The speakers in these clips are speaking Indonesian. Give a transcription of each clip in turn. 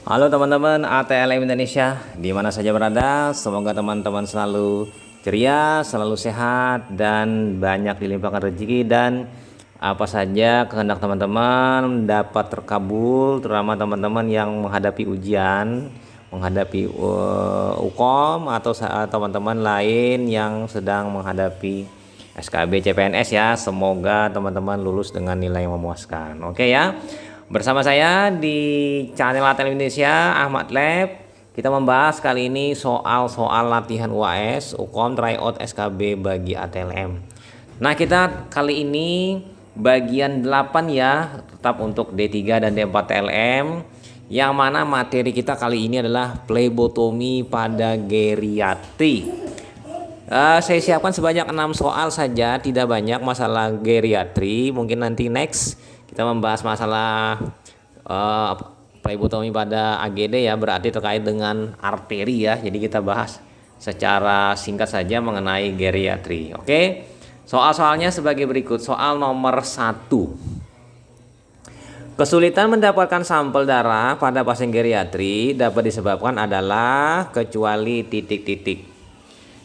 Halo teman-teman ATLM Indonesia, di mana saja berada, semoga teman-teman selalu ceria, selalu sehat, dan banyak dilimpahkan rezeki dan apa saja kehendak teman-teman dapat terkabul, terutama teman-teman yang menghadapi ujian, menghadapi UKOM atau teman-teman lain yang sedang menghadapi SKB CPNS ya. Semoga teman-teman lulus dengan nilai yang memuaskan. Oke ya. Bersama saya di channel ATLM Indonesia, Ahmad Lab, kita membahas kali ini soal-soal latihan UAS, UKOM, tryout SKB bagi ATLM. Nah, kita kali ini bagian 8 ya, tetap untuk D3 dan D4 TLM, yang mana materi kita kali ini adalah plebotomi pada geriatri. Saya siapkan sebanyak 6 soal saja, tidak banyak masalah geriatri. Mungkin nanti next kita membahas masalah plebotomi pada AGD ya, berarti terkait dengan arteri ya. Jadi kita bahas secara singkat saja mengenai geriatri. Oke. Soal-soalnya sebagai berikut. Soal nomor 1. Kesulitan mendapatkan sampel darah pada pasien geriatri dapat disebabkan adalah kecuali titik-titik.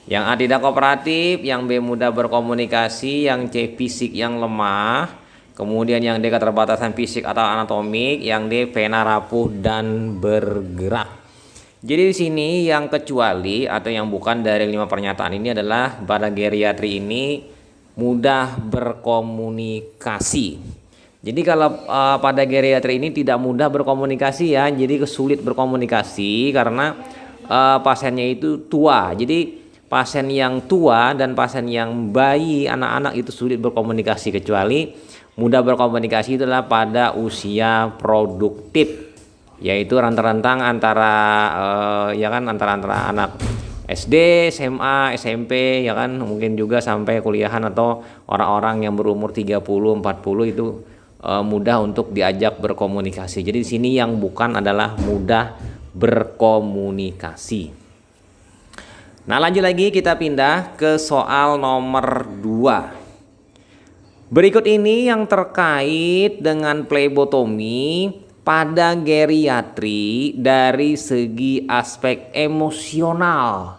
Yang A tidak kooperatif, yang B mudah berkomunikasi, yang C fisik yang lemah, kemudian yang D keterbatasan fisik atau anatomik, yang D vena rapuh dan bergerak. Jadi di sini yang kecuali atau yang bukan dari 5 pernyataan ini adalah pada geriatri ini mudah berkomunikasi. Jadi kalau pada geriatri ini tidak mudah berkomunikasi ya, jadi kesulit berkomunikasi karena pasiennya itu tua. Jadi pasien yang tua dan pasien yang bayi, anak-anak itu sulit berkomunikasi, kecuali mudah berkomunikasi itulah pada usia produktif, yaitu rentang-rentang antara antara anak SD, SMA, SMP ya kan, mungkin juga sampai kuliahan atau orang-orang yang berumur 30, 40 itu mudah untuk diajak berkomunikasi. Jadi di sini yang bukan adalah mudah berkomunikasi. Nah, lanjut lagi, kita pindah ke soal nomor 2. Berikut ini yang terkait dengan plebotomi pada geriatri dari segi aspek emosional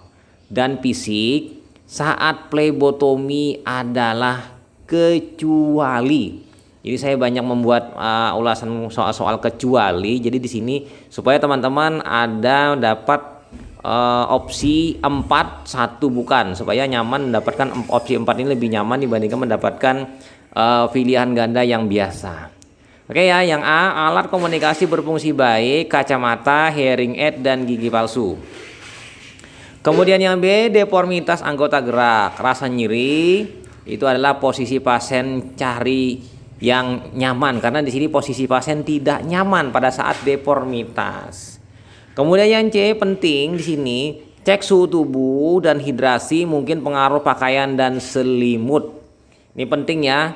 dan fisik saat plebotomi adalah kecuali. Jadi saya banyak membuat ulasan soal-soal kecuali. Jadi di sini supaya teman-teman ada dapat opsi 4 1 bukan, supaya nyaman mendapatkan opsi 4 ini, lebih nyaman dibandingkan mendapatkan pilihan ganda yang biasa. Oke ya, yang A alat komunikasi berfungsi baik, kacamata, hearing aid dan gigi palsu. Kemudian yang B deformitas anggota gerak, rasa nyeri, itu adalah posisi pasien cari yang nyaman karena di sini posisi pasien tidak nyaman pada saat deformitas. Kemudian yang C penting di sini, cek suhu tubuh dan hidrasi, mungkin pengaruh pakaian dan selimut. Ini penting ya,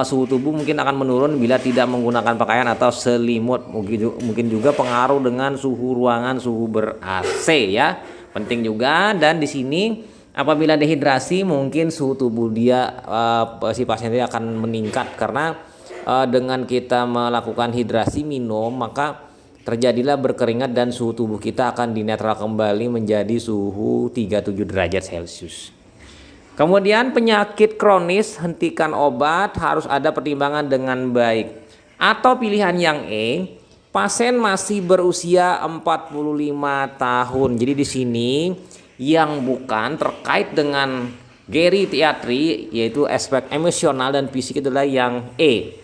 suhu tubuh mungkin akan menurun bila tidak menggunakan pakaian atau selimut. Mungkin juga pengaruh dengan suhu ruangan, suhu ber-AC ya, penting juga. Dan di sini apabila dehidrasi, mungkin suhu tubuh dia si pasien dia akan meningkat karena dengan kita melakukan hidrasi minum maka terjadilah berkeringat dan suhu tubuh kita akan dinetral kembali menjadi suhu 37 derajat Celcius. Kemudian penyakit kronis, hentikan obat, harus ada pertimbangan dengan baik. Atau pilihan yang E, pasien masih berusia 45 tahun. Jadi di sini yang bukan terkait dengan geriatri, yaitu aspek emosional dan fisik, itulah yang E.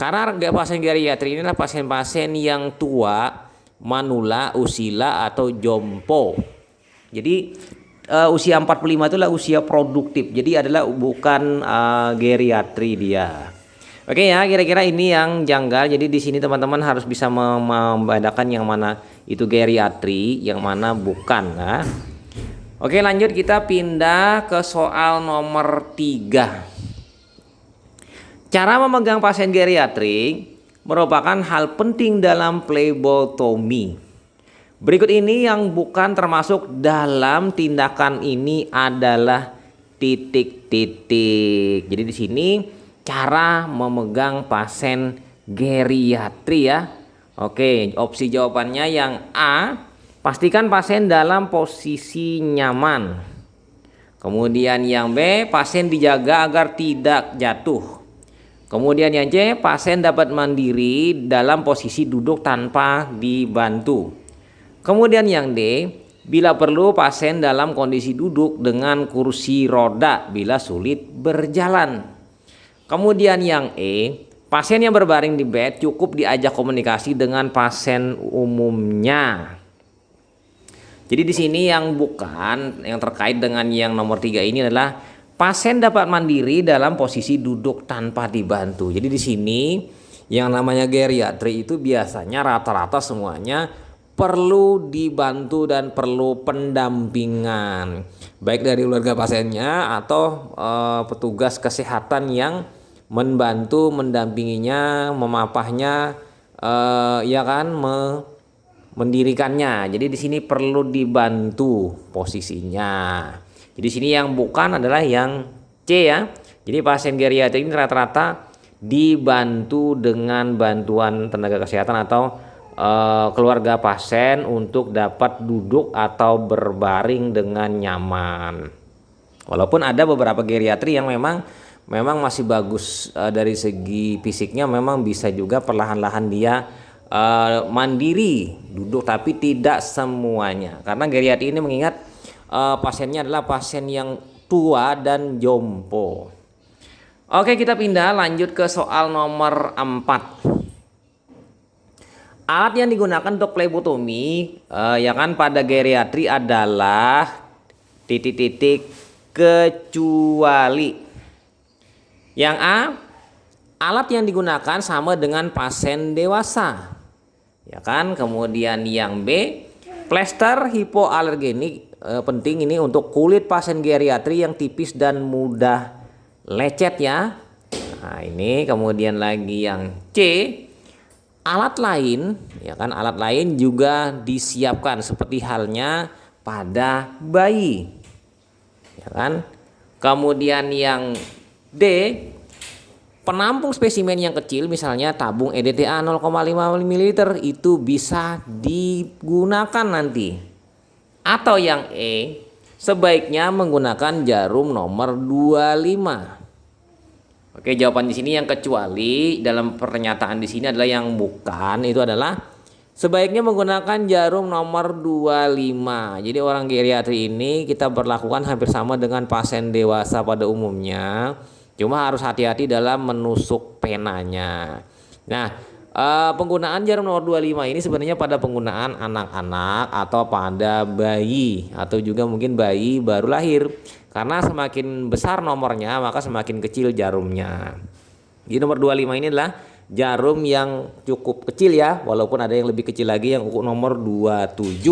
Karena pasien geriatri ini adalah pasien-pasien yang tua, manula, usila atau jompo. Jadi usia 45 itulah usia produktif. Jadi adalah bukan geriatri dia. Oke ya, kira-kira ini yang janggal. Jadi di sini teman-teman harus bisa membedakan yang mana itu geriatri, yang mana bukan. Nah. Oke, lanjut kita pindah ke soal nomor 3. Cara memegang pasien geriatrik merupakan hal penting dalam plebotomi. Berikut ini yang bukan termasuk dalam tindakan ini adalah titik-titik. Jadi di sini cara memegang pasien geriatri ya, Oke, opsi jawabannya yang A, pastikan pasien dalam posisi nyaman. Kemudian yang B, pasien dijaga agar tidak jatuh. Kemudian yang C, pasien dapat mandiri dalam posisi duduk tanpa dibantu. Kemudian yang D, bila perlu pasien dalam kondisi duduk dengan kursi roda bila sulit berjalan. Kemudian yang E, pasien yang berbaring di bed cukup diajak komunikasi dengan pasien umumnya. Jadi di sini yang bukan, yang terkait dengan yang nomor 3 ini adalah pasien dapat mandiri dalam posisi duduk tanpa dibantu. Jadi di sini yang namanya geriatri itu biasanya rata-rata semuanya perlu dibantu dan perlu pendampingan, baik dari keluarga pasiennya atau petugas kesehatan yang membantu, mendampinginya, memapahnya, ya kan, mendirikannya. Jadi di sini perlu dibantu posisinya. Jadi di sini yang bukan adalah yang C ya. Jadi pasien geriatri ini rata-rata dibantu dengan bantuan tenaga kesehatan atau keluarga pasien untuk dapat duduk atau berbaring dengan nyaman. Walaupun ada beberapa geriatri yang memang masih bagus dari segi fisiknya, memang bisa juga perlahan-lahan dia mandiri duduk, tapi tidak semuanya. Karena geriatri ini mengingat pasiennya adalah pasien yang tua dan jompo. Oke, kita pindah lanjut ke soal nomor 4. Alat yang digunakan untuk plebotomi ya kan pada geriatri adalah titik-titik kecuali. Yang A, alat yang digunakan sama dengan pasien dewasa. Ya kan? Kemudian yang B, plester hipoalergenik, penting ini untuk kulit pasien geriatri yang tipis dan mudah lecet ya. Nah, ini kemudian lagi yang C, alat lain, ya kan, alat lain juga disiapkan seperti halnya pada bayi, ya kan. Kemudian yang D, penampung spesimen yang kecil, misalnya tabung EDTA 0,5 ml itu bisa digunakan nanti. Atau yang E, sebaiknya menggunakan jarum nomor 25. Oke, jawaban di sini yang kecuali dalam pernyataan di sini adalah yang bukan, itu adalah sebaiknya menggunakan jarum nomor 25. Jadi orang geriatri ini kita berlakukan hampir sama dengan pasien dewasa pada umumnya, cuma harus hati-hati dalam menusuk penanya. Nah, penggunaan jarum nomor 25 ini sebenarnya pada penggunaan anak-anak atau pada bayi atau juga mungkin bayi baru lahir. Karena semakin besar nomornya maka semakin kecil jarumnya. Jadi nomor 25 ini adalah jarum yang cukup kecil ya, walaupun ada yang lebih kecil lagi yang nomor 27.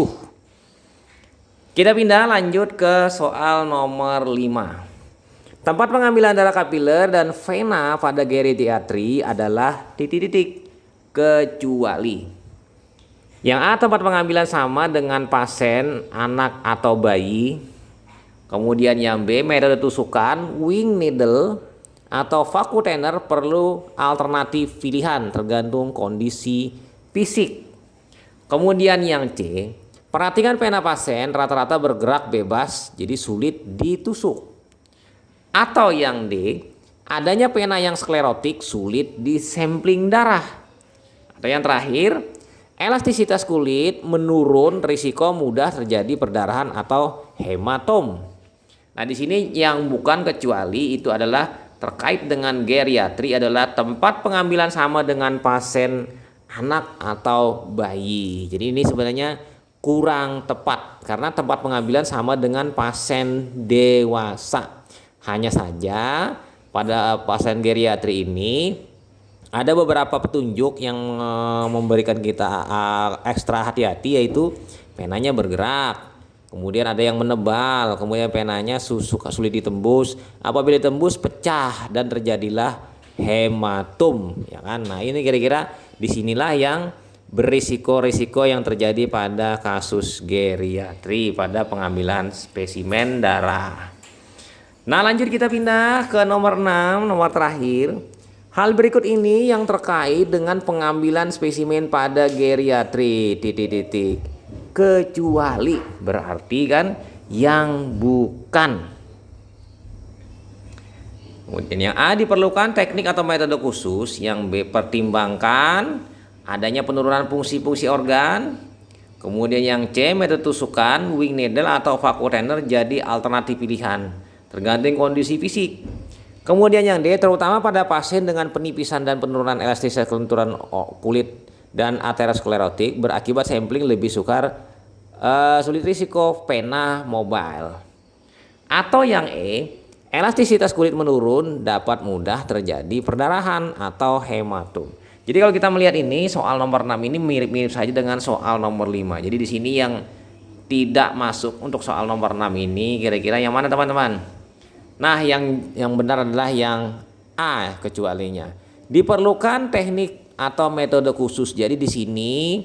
Kita pindah lanjut ke soal nomor 5. Tempat pengambilan darah kapiler dan vena pada geriatri adalah titik-titik kecuali. Yang A, tempat pengambilan sama dengan pasien anak atau bayi. Kemudian yang B, metode tusukan wing needle atau vacuum thinner perlu alternatif pilihan tergantung kondisi fisik. Kemudian yang C, perhatikan pena pasien rata-rata bergerak bebas jadi sulit ditusuk. Atau yang D, adanya pena yang sklerotik sulit disampling darah. Atau yang terakhir, elastisitas kulit menurun, risiko mudah terjadi perdarahan atau hematom. Nah, di sini yang bukan kecuali itu adalah terkait dengan geriatri adalah tempat pengambilan sama dengan pasien anak atau bayi. Jadi ini sebenarnya kurang tepat karena tempat pengambilan sama dengan pasien dewasa. Hanya saja pada pasien geriatri ini ada beberapa petunjuk yang memberikan kita ekstra hati-hati, yaitu penanya bergerak. Kemudian ada yang menebal, kemudian penanya sulit ditembus. Apabila ditembus pecah dan terjadilah hematom, ya kan? Nah, ini kira-kira disinilah yang berisiko-risiko yang terjadi pada kasus geriatri pada pengambilan spesimen darah. Nah, lanjut kita pindah ke nomor 6, nomor terakhir. Hal berikut ini yang terkait dengan pengambilan spesimen pada geriatri kecuali berarti kan yang bukan. Kemudian yang A, diperlukan teknik atau metode khusus. Yang B, pertimbangkan adanya penurunan fungsi-fungsi organ. Kemudian yang C, metode tusukan, wing needle atau vacuum thinner jadi alternatif pilihan tergantung kondisi fisik. Kemudian yang D, terutama pada pasien dengan penipisan dan penurunan elastisitas kelenturan kulit dan aterosklerotik berakibat sampling lebih sukar, sulit risiko pena mobile. Atau yang E, elastisitas kulit menurun dapat mudah terjadi perdarahan atau hematom. Jadi kalau kita melihat ini soal nomor 6 ini mirip-mirip saja dengan soal nomor 5. Jadi di sini yang tidak masuk untuk soal nomor 6 ini kira-kira yang mana teman-teman? Nah, yang benar adalah yang A kecualinya. Diperlukan teknik atau metode khusus. Jadi di sini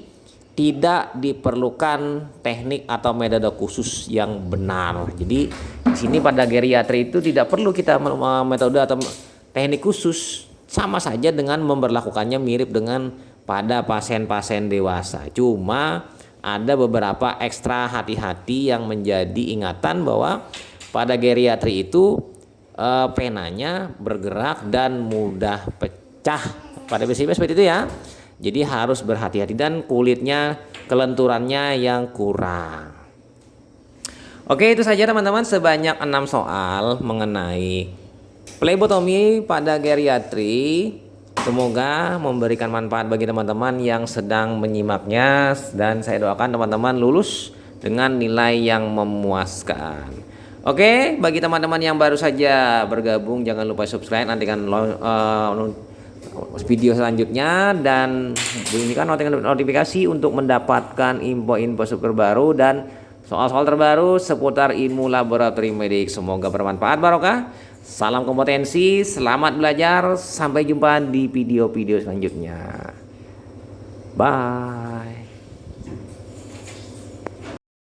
tidak diperlukan teknik atau metode khusus yang benar. Jadi di sini pada geriatri itu tidak perlu kita metode atau teknik khusus, sama saja dengan memberlakukannya mirip dengan pada pasien-pasien dewasa. Cuma ada beberapa ekstra hati-hati yang menjadi ingatan bahwa pada geriatri itu penanya bergerak dan mudah pecah. Pada prinsipnya seperti itu ya. Jadi harus berhati-hati dan kulitnya kelenturannya yang kurang. Oke, itu saja teman-teman, sebanyak 6 soal mengenai plebotomi pada geriatri. Semoga memberikan manfaat bagi teman-teman yang sedang menyimaknya dan saya doakan teman-teman lulus dengan nilai yang memuaskan. Oke, bagi teman-teman yang baru saja bergabung jangan lupa subscribe, nantikan video selanjutnya dan bunyikan notifikasi untuk mendapatkan info-info super baru dan soal-soal terbaru seputar ilmu laboratorium medik. Semoga bermanfaat barokah. Salam kompetensi, selamat belajar, sampai jumpa di video-video selanjutnya. Bye.